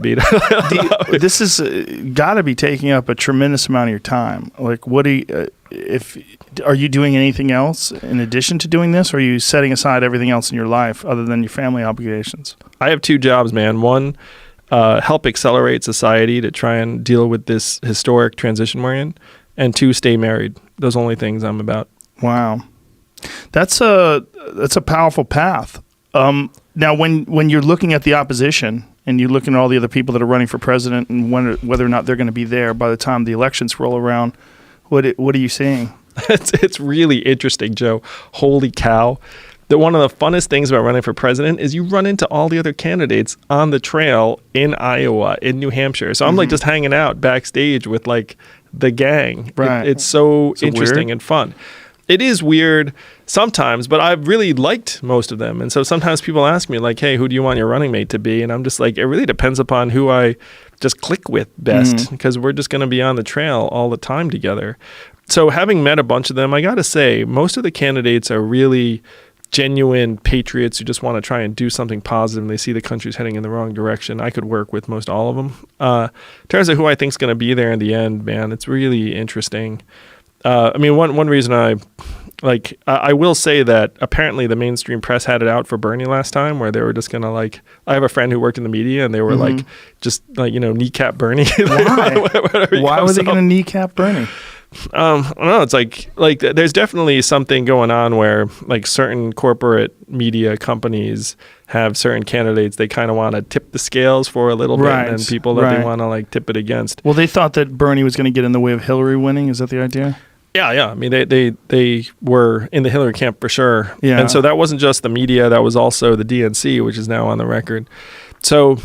beat. This is got to be taking up a tremendous amount of your time. Like, what do you, are you doing anything else in addition to doing this, or are you setting aside everything else in your life other than your family obligations? I have 2 jobs, man. One, help accelerate society to try and deal with this historic transition we're in, and 2, stay married. Those are only things I'm about. Wow, that's a powerful path. Now, when you're looking at the opposition and you're looking at all the other people that are running for president and whether or not they're going to be there by the time the elections roll around, what are you seeing? It's really interesting, Joe. Holy cow. One of the funnest things about running for president is you run into all the other candidates on the trail in Iowa, in New Hampshire. So I'm like just hanging out backstage with like the gang. Right. It's so interesting weird? and fun. It is weird sometimes, but I've really liked most of them. And so sometimes people ask me like, hey, who do you want your running mate to be? And I'm just like, it really depends upon who I just click with best, because we're just going to be on the trail all the time together. So having met a bunch of them, I got to say, most of the candidates are really genuine patriots who just want to try and do something positive, and they see the country's heading in the wrong direction. I could work with most all of them. In terms of who I think is going to be there in the end, man, it's really interesting. I mean, one reason I will say that apparently the mainstream press had it out for Bernie last time, where they were just going to like, I have a friend who worked in the media, and they were like, just like, kneecap Bernie. Why were they going to kneecap Bernie? I don't know. It's like there's definitely something going on where like certain corporate media companies have certain candidates they kind of want to tip the scales for a little bit, and then people that they want to like tip it against. Well, they thought that Bernie was going to get in the way of Hillary winning. Is that the idea? Yeah. I mean, they were in the Hillary camp for sure. Yeah. And so that wasn't just the media, that was also the DNC, which is now on the record. So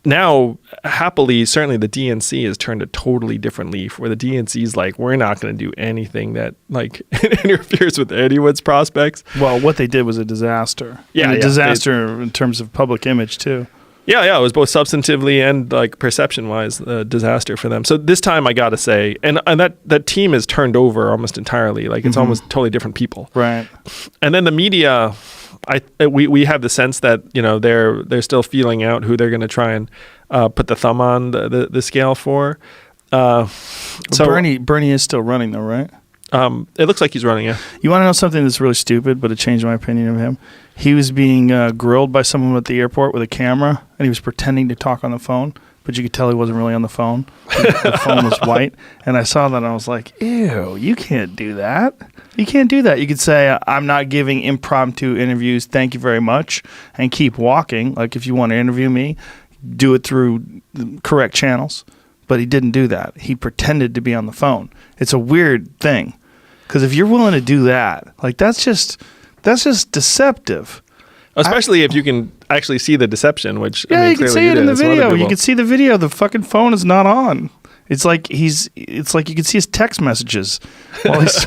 now, happily, certainly the DNC has turned a totally different leaf, where the DNC is like, we're not going to do anything that like interferes with anyone's prospects. Well, what they did was a disaster. Yeah, a disaster in terms of public image too. Yeah, it was both substantively and like perception-wise a disaster for them. So this time, I got to say, and that team is turned over almost entirely. Like it's almost totally different people. Right. And then the media, we have the sense that they're still feeling out who they're going to try and put the thumb on the scale for. So Bernie is still running though, right? It looks like he's running. Yeah. You want to know something that's really stupid, but it changed my opinion of him? He was being grilled by someone at the airport with a camera, and he was pretending to talk on the phone, but you could tell he wasn't really on the phone. The phone was white, and I saw that, and I was like, ew, you can't do that. You can't do that. You could say, I'm not giving impromptu interviews, thank you very much, and keep walking. Like, if you want to interview me, do it through the correct channels. But he didn't do that. He pretended to be on the phone. It's a weird thing, because if you're willing to do that, like that's just deceptive. Especially if you can actually see the deception, which yeah, I mean, you can see it in the video. You can see the video. The fucking phone is not on. It's like you can see his text messages while he's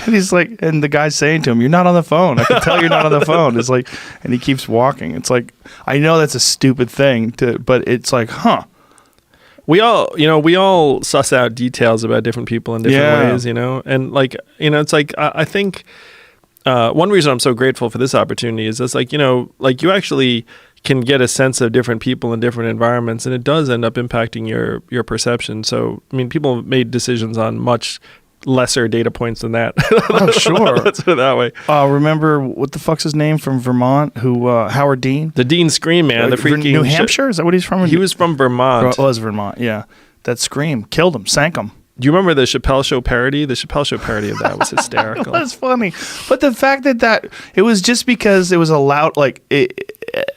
and he's like, and the guy's saying to him, "You're not on the phone. I can tell you're not on the phone." It's like, and he keeps walking. It's like, I know that's a stupid thing but it's like, huh. We all suss out details about different people in different ways, and like, it's like, I think one reason I'm so grateful for this opportunity is it's like, like you actually can get a sense of different people in different environments, and it does end up impacting your perception. So, I mean, people made decisions on much lesser data points than that. Oh, sure. Let's put it that way. Remember, what the fuck's his name from Vermont? Who, Howard Dean? The Dean Scream, man. The freaking New Hampshire? Is that what he's from? He was from Vermont. It was Vermont, yeah. That Scream killed him, sank him. Do you remember the Chappelle Show parody? The Chappelle Show parody of that was hysterical. That's funny. But the fact that it was just because it was allowed, like,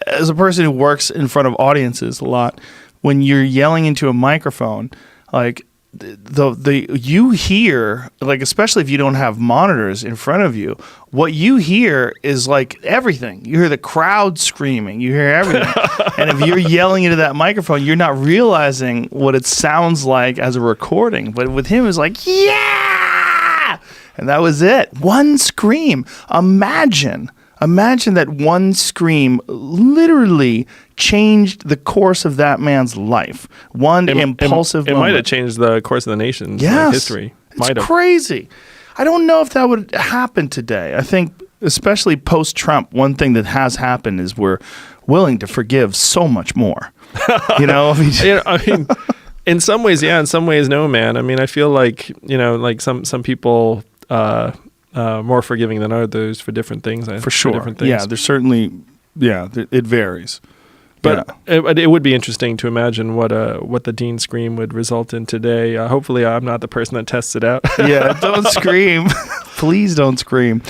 as a person who works in front of audiences a lot, when you're yelling into a microphone, like, you hear, like, especially if you don't have monitors in front of you, what you hear is like everything. You hear the crowd screaming, you hear everything. And if you're yelling into that microphone, you're not realizing what it sounds like as a recording. But with him, it's like, yeah! And that was it. One scream. Imagine that one scream literally changed the course of that man's life. One impulsive moment. It might have changed the course of the nation's history. It's crazy. I don't know if that would happen today. I think, especially post-Trump, one thing that has happened is we're willing to forgive so much more. You know, I mean, in some ways, yeah. In some ways, no, man. I mean, I feel like, like some people more forgiving than others for different things. For sure. Different things. Yeah, there's certainly, it varies. But it would be interesting to imagine what the Dean scream would result in today. Hopefully, I'm not the person that tests it out. Yeah, don't scream. Please don't scream.